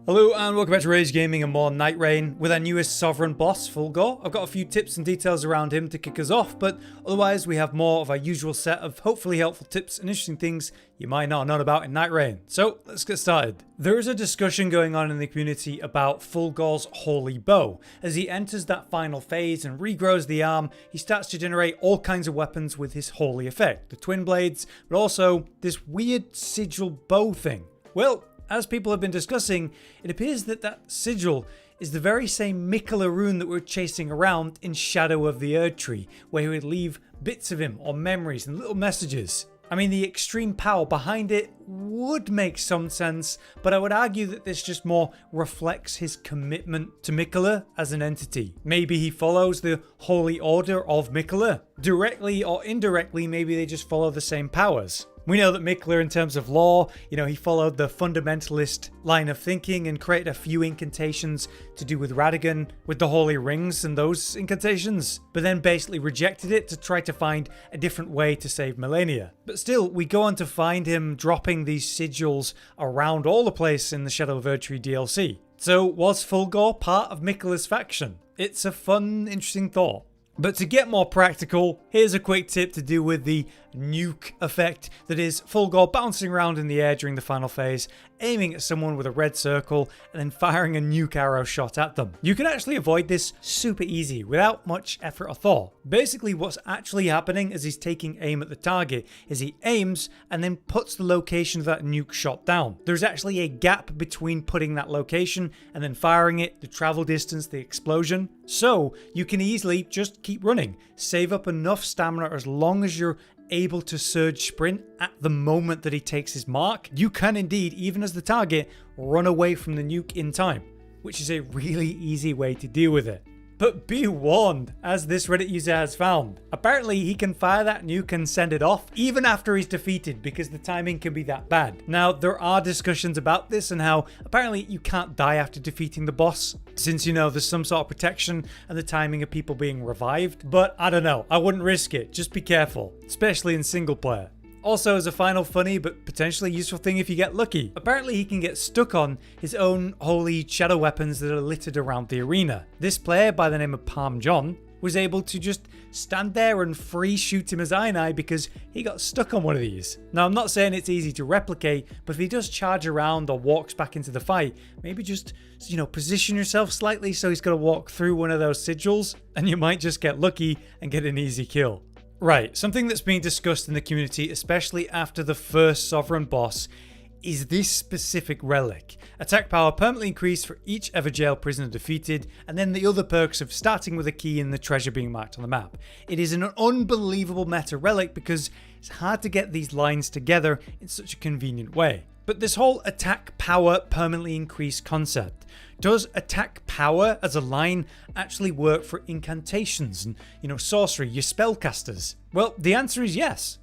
Hello and welcome back to Rage Gaming and more Nightreign with our newest sovereign boss, Fulghor. I've got a few tips and details around him to kick us off, but otherwise we have more of our usual set of hopefully helpful tips and interesting things you might not know about in Nightreign. So let's get started. There is a discussion going on in the community about Fulghor's holy bow. As he enters that final phase and regrows the arm, he starts to generate all kinds of weapons with his holy effect. The twin blades, but also this weird sigil bow thing. Well, as people have been discussing, it appears that that sigil is the very same Miquella rune that we're chasing around in Shadow of the Erdtree, where he would leave bits of him or memories and little messages. I mean, the extreme power behind it would make some sense, but I would argue that this just more reflects his commitment to Miquella as an entity. Maybe he follows the Holy Order of Miquella. Directly or indirectly, maybe they just follow the same powers. We know that Miquella, in terms of lore, he followed the fundamentalist line of thinking and created a few incantations to do with Radagon, with the holy rings and those incantations, but then basically rejected it to try to find a different way to save Melania. But still, we go on to find him dropping these sigils around all the place in the Shadow of Erdtree DLC. So was Fulghor part of Miquella's faction? It's a fun, interesting thought. But to get more practical, here's a quick tip to do with the nuke effect that is Fulghor bouncing around in the air during the final phase, aiming at someone with a red circle and then firing a nuke arrow shot at them. You can actually avoid this super easy without much effort or thought. Basically what's actually happening as he's taking aim at the target is he aims and then puts the location of that nuke shot down. There's actually a gap between putting that location and then firing it, the travel distance, the explosion. So you can easily just keep running, save up enough stamina as long as you're able to surge sprint at the moment that he takes his mark. You can indeed, even as the target, run away from the nuke in time, which is a really easy way to deal with it. But be warned, as this Reddit user has found. Apparently he can fire that nuke and send it off even after he's defeated because the timing can be that bad. Now there are discussions about this and how apparently you can't die after defeating the boss since there's some sort of protection and the timing of people being revived. But I don't know, I wouldn't risk it, just be careful, especially in single player. Also, as a final funny but potentially useful thing if you get lucky, apparently he can get stuck on his own holy shadow weapons that are littered around the arena. This player by the name of Palm John was able to just stand there and free shoot him as Eye because he got stuck on one of these. Now I'm not saying it's easy to replicate, but if he does charge around or walks back into the fight, maybe just position yourself slightly so he's got to walk through one of those sigils and you might just get lucky and get an easy kill. Right, something that's being discussed in the community, especially after the first Sovereign boss, is this specific relic. Attack power permanently increased for each Evergaol prisoner defeated, and then the other perks of starting with a key and the treasure being marked on the map. It is an unbelievable meta relic because it's hard to get these lines together in such a convenient way. But this whole attack power permanently increased concept, does attack power as a line actually work for incantations and, sorcery, your spellcasters? Well, the answer is yes.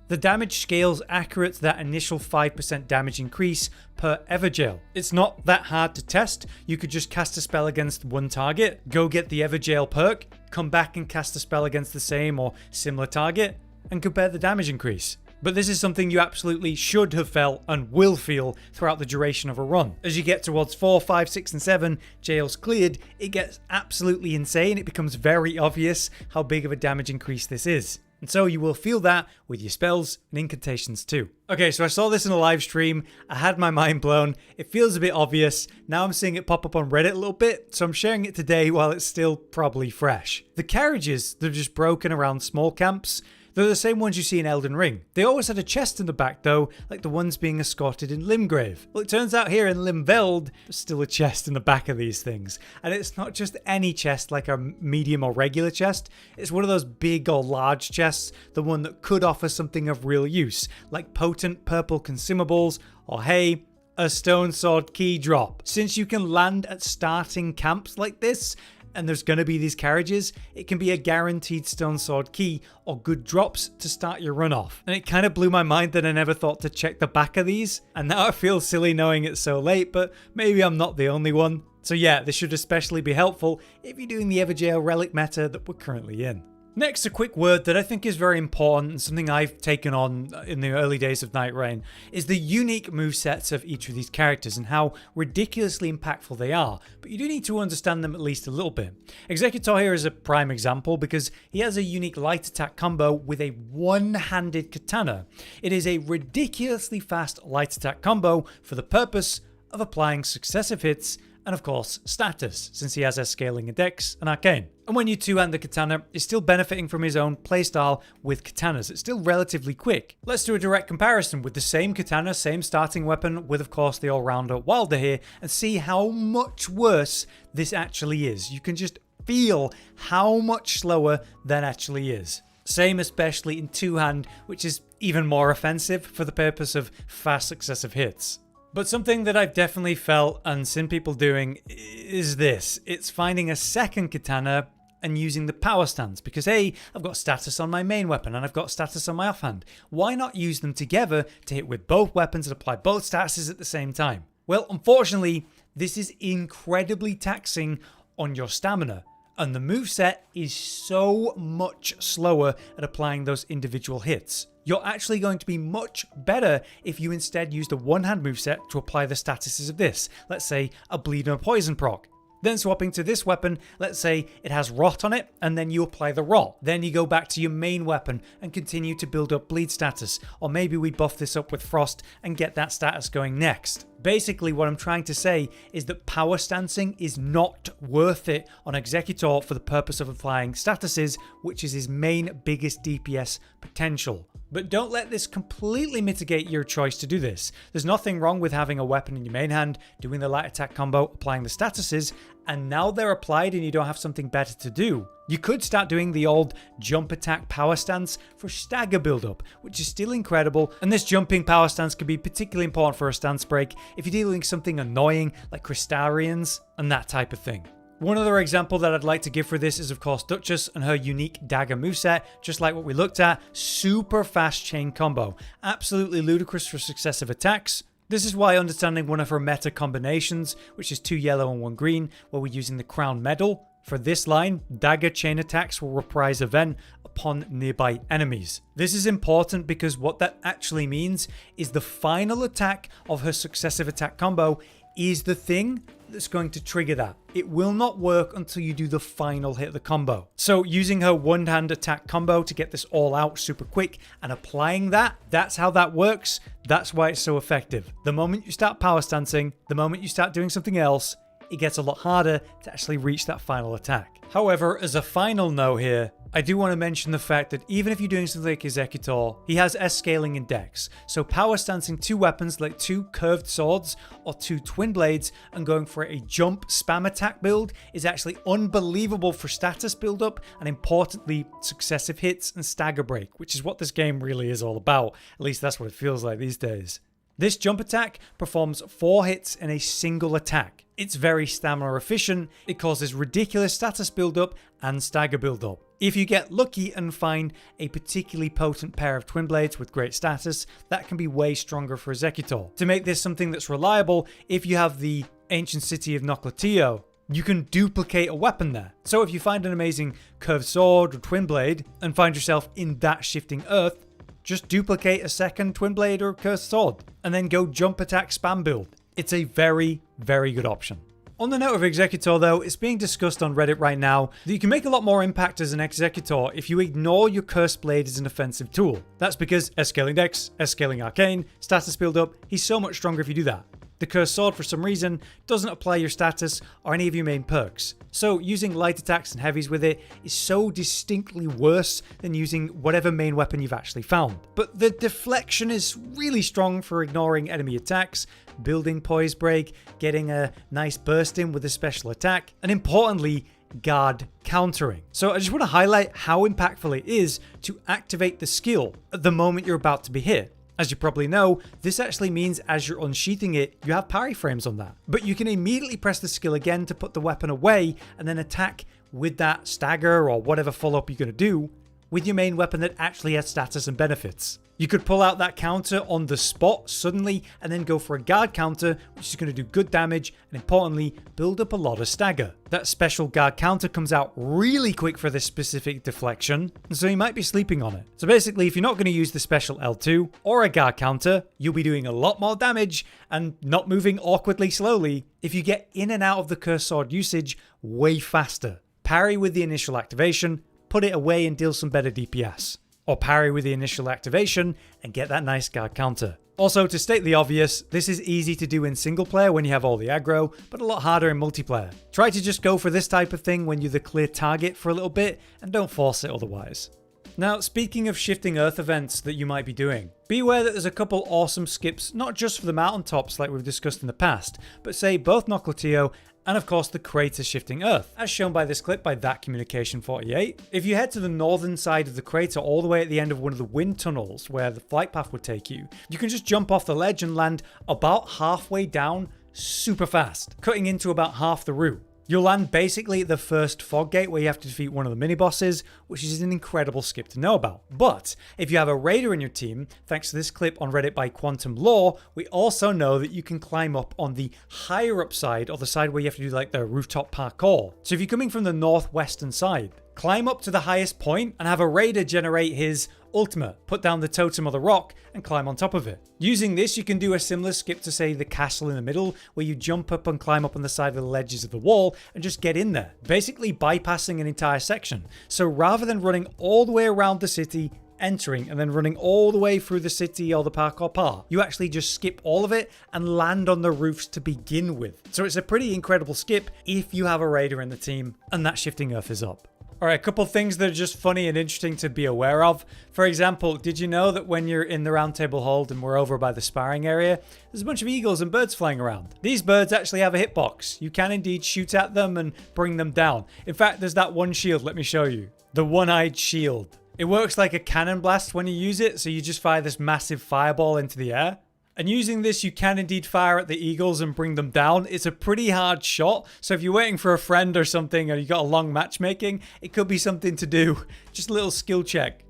The damage scales accurate to that initial 5% damage increase per Evergaol. It's not that hard to test. You could just cast a spell against one target, go get the Evergaol perk, come back and cast a spell against the same or similar target, and compare the damage increase. But this is something you absolutely should have felt and will feel throughout the duration of a run. As you get towards 4, 5, 6 and 7 jails cleared, it gets absolutely insane. It becomes very obvious how big of a damage increase this is. And so you will feel that with your spells and incantations too. Okay, so I saw this in a live stream. I had my mind blown. It feels a bit obvious. Now I'm seeing it pop up on Reddit a little bit, so I'm sharing it today while it's still probably fresh. The carriages that are just broken around small camps, they're the same ones you see in Elden Ring. They always had a chest in the back though, like the ones being escorted in Limgrave. Well, it turns out here in Limveld, there's still a chest in the back of these things. And it's not just any chest like a medium or regular chest, it's one of those big or large chests, the one that could offer something of real use, like potent purple consumables, or hey, a stone sword key drop. Since you can land at starting camps like this, and there's going to be these carriages, it can be a guaranteed stone sword key or good drops to start your run off. And it kind of blew my mind that I never thought to check the back of these, and now I feel silly knowing it's so late, but maybe I'm not the only one. So yeah, this should especially be helpful if you're doing the Evergaol relic meta that we're currently in. Next, a quick word that I think is very important and something I've taken on in the early days of Nightreign is the unique movesets of each of these characters and how ridiculously impactful they are, but you do need to understand them at least a little bit. Executor here is a prime example because he has a unique light attack combo with a one-handed katana. It is a ridiculously fast light attack combo for the purpose of applying successive hits and of course status, since he has scaling in Dex and Arcane. And when you two-hand the katana, he's still benefiting from his own playstyle with katanas. It's still relatively quick. Let's do a direct comparison with the same katana, same starting weapon, with of course the all-rounder Wilder here, and see how much worse this actually is. You can just feel how much slower that actually is. Same especially in two-hand, which is even more offensive for the purpose of fast successive hits. But something that I've definitely felt and seen people doing is this. It's finding a second katana and using the power stance, because hey, I've got status on my main weapon and I've got status on my offhand. Why not use them together to hit with both weapons and apply both statuses at the same time? Well, unfortunately, this is incredibly taxing on your stamina, and the moveset is so much slower at applying those individual hits. You're actually going to be much better if you instead use the one-hand moveset to apply the statuses of this. Let's say a bleed and a poison proc. Then swapping to this weapon, let's say it has rot on it, and then you apply the rot. Then you go back to your main weapon and continue to build up bleed status. Or maybe we buff this up with frost and get that status going next. Basically, what I'm trying to say is that power stancing is not worth it on Executor for the purpose of applying statuses, which is his main biggest DPS potential. But don't let this completely mitigate your choice to do this. There's nothing wrong with having a weapon in your main hand, doing the light attack combo, applying the statuses, and now they're applied and you don't have something better to do. You could start doing the old jump attack power stance for stagger build-up, which is still incredible, and this jumping power stance can be particularly important for a stance break if you're dealing with something annoying like Crystarians and that type of thing. One other example that I'd like to give for this is of course Duchess and her unique dagger moveset, just like what we looked at. Super fast chain combo, absolutely ludicrous for successive attacks. This is why understanding one of her meta combinations, which is 2 yellow and 1 green, where we're using the crown medal. For this line, dagger chain attacks will reprise event upon nearby enemies. This is important because what that actually means is the final attack of her successive attack combo is the thing that's going to trigger that. It will not work until you do the final hit of the combo. So using her one-hand attack combo to get this all out super quick and applying that, that's how that works. That's why it's so effective. The moment you start power stancing, the moment you start doing something else, it gets a lot harder to actually reach that final attack. However, as a final note here, I do want to mention the fact that even if you're doing something like Executor, he has scaling in Dex. So power stancing 2 weapons like 2 curved swords or 2 twin blades and going for a jump spam attack build is actually unbelievable for status build up and importantly successive hits and stagger break, which is what this game really is all about. At least that's what it feels like these days. This jump attack performs 4 hits in a single attack. It's very stamina efficient, it causes ridiculous status build-up and stagger build-up. If you get lucky and find a particularly potent pair of twin blades with great status, that can be way stronger for Executor. To make this something that's reliable, if you have the ancient city of Noclatio, you can duplicate a weapon there. So if you find an amazing curved sword or twin blade and find yourself in that shifting earth, just duplicate a second twin blade or cursed sword and then go jump attack spam build. It's a very, very good option. On the note of Executor though, it's being discussed on Reddit right now that you can make a lot more impact as an Executor if you ignore your Cursed Blade as an offensive tool. That's because scaling Dex, scaling Arcane, status build up, he's so much stronger if you do that. The Cursed Sword for some reason doesn't apply your status or any of your main perks. So using light attacks and heavies with it is so distinctly worse than using whatever main weapon you've actually found. But the deflection is really strong for ignoring enemy attacks, building poise break, getting a nice burst in with a special attack, and importantly, guard countering. So I just want to highlight how impactful it is to activate the skill at the moment you're about to be hit. As you probably know, this actually means as you're unsheathing it, you have parry frames on that. But you can immediately press the skill again to put the weapon away and then attack with that stagger or whatever follow-up you're going to do with your main weapon that actually has status and benefits. You could pull out that counter on the spot suddenly and then go for a guard counter, which is going to do good damage and importantly build up a lot of stagger. That special guard counter comes out really quick for this specific deflection, and so you might be sleeping on it. So basically, if you're not going to use the special L2 or a guard counter, you'll be doing a lot more damage and not moving awkwardly slowly if you get in and out of the cursed sword usage way faster. Parry with the initial activation, put it away and deal some better DPS. Or parry with the initial activation and get that nice guard counter. Also, to state the obvious, this is easy to do in single player when you have all the aggro, but a lot harder in multiplayer. Try to just go for this type of thing when you're the clear target for a little bit, and don't force it otherwise. Now, speaking of shifting earth events that you might be doing, be aware that there's a couple awesome skips, not just for the mountaintops like we've discussed in the past, but say both Noclatio and of course the crater shifting earth, as shown by this clip by That Communication 48. If you head to the northern side of the crater all the way at the end of one of the wind tunnels where the flight path would take you, you can just jump off the ledge and land about halfway down super fast, cutting into about half the route. You'll land basically at the first fog gate where you have to defeat one of the mini bosses, which is an incredible skip to know about. But if you have a raider in your team, thanks to this clip on Reddit by Quantum Law, we also know that you can climb up on the higher up side, or the side where you have to do like the rooftop parkour. So if you're coming from the northwestern side, climb up to the highest point and have a raider generate his ultimate, put down the totem or the rock and climb on top of it. Using this, you can do a similar skip to say the castle in the middle, where you jump up and climb up on the side of the ledges of the wall and just get in there, basically bypassing an entire section. So rather than running all the way around the city, entering and then running all the way through the city or the parkour part, you actually just skip all of it and land on the roofs to begin with. So it's a pretty incredible skip if you have a raider in the team and that shifting earth is up. Alright, a couple things that are just funny and interesting to be aware of. For example, did you know that when you're in the round table hold and we're over by the sparring area, there's a bunch of eagles and birds flying around. These birds actually have a hitbox. You can indeed shoot at them and bring them down. In fact, there's that one shield, let me show you. The one-eyed shield. It works like a cannon blast when you use it, so you just fire this massive fireball into the air. And using this, you can indeed fire at the eagles and bring them down. It's a pretty hard shot, so if you're waiting for a friend or something, or you got a long matchmaking, it could be something to do. Just a little skill check.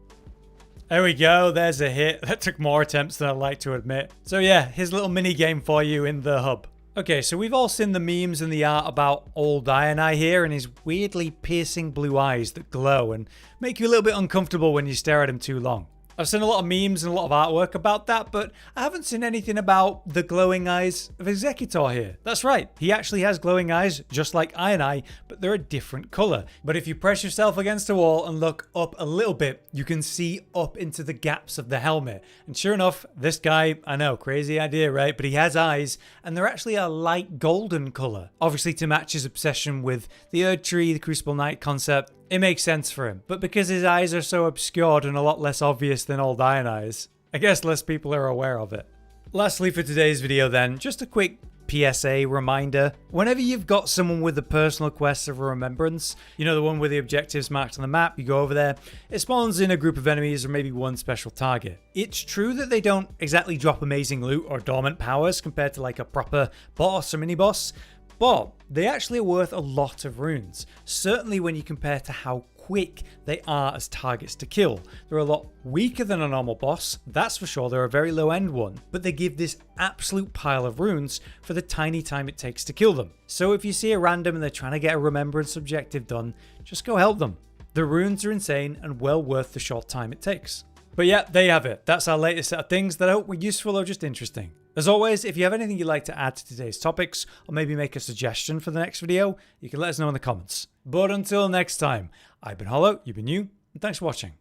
There we go, there's a hit. That took more attempts than I'd like to admit. So yeah, here's a little mini game for you in the hub. Okay, so we've all seen the memes and the art about old Iron Eye here and his weirdly piercing blue eyes that glow and make you a little bit uncomfortable when you stare at him too long. I've seen a lot of memes and a lot of artwork about that, but I haven't seen anything about the glowing eyes of Executor here. That's right, he actually has glowing eyes just like Iron Eye, but they're a different color. But if you press yourself against a wall and look up a little bit, you can see up into the gaps of the helmet. And sure enough, this guy, I know, crazy idea, right? But he has eyes, and they're actually a light golden color. Obviously to match his obsession with the Erdtree, the Crucible Knight concept. It makes sense for him, but because his eyes are so obscured and a lot less obvious than old Iron Eyes, I guess less people are aware of it. Lastly for today's video then, just a quick PSA reminder. Whenever you've got someone with the personal quest of remembrance, you know, the one with the objectives marked on the map, you go over there, it spawns in a group of enemies or maybe one special target. It's true that they don't exactly drop amazing loot or dormant powers compared to like a proper boss or mini boss, but they actually are worth a lot of runes, certainly when you compare to how quick they are as targets to kill. They're a lot weaker than a normal boss, that's for sure, they're a very low end one, but they give this absolute pile of runes for the tiny time it takes to kill them. So if you see a random and they're trying to get a remembrance objective done, just go help them. The runes are insane and well worth the short time it takes. But yeah, there you have it. That's our latest set of things that I hope were useful or just interesting. As always, if you have anything you'd like to add to today's topics, or maybe make a suggestion for the next video, you can let us know in the comments. But until next time, I've been Hollow, you've been you, and thanks for watching.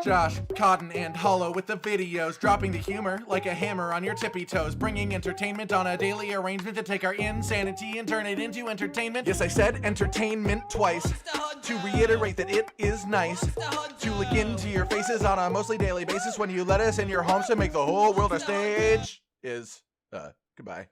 Josh, Cotton, and Hollow with the videos, dropping the humor like a hammer on your tippy toes, bringing entertainment on a daily arrangement to take our insanity and turn it into entertainment. Yes, I said entertainment twice, to reiterate that it is nice to look into your faces on a mostly daily basis when you let us in your homes to make the whole world a stage. Goodbye.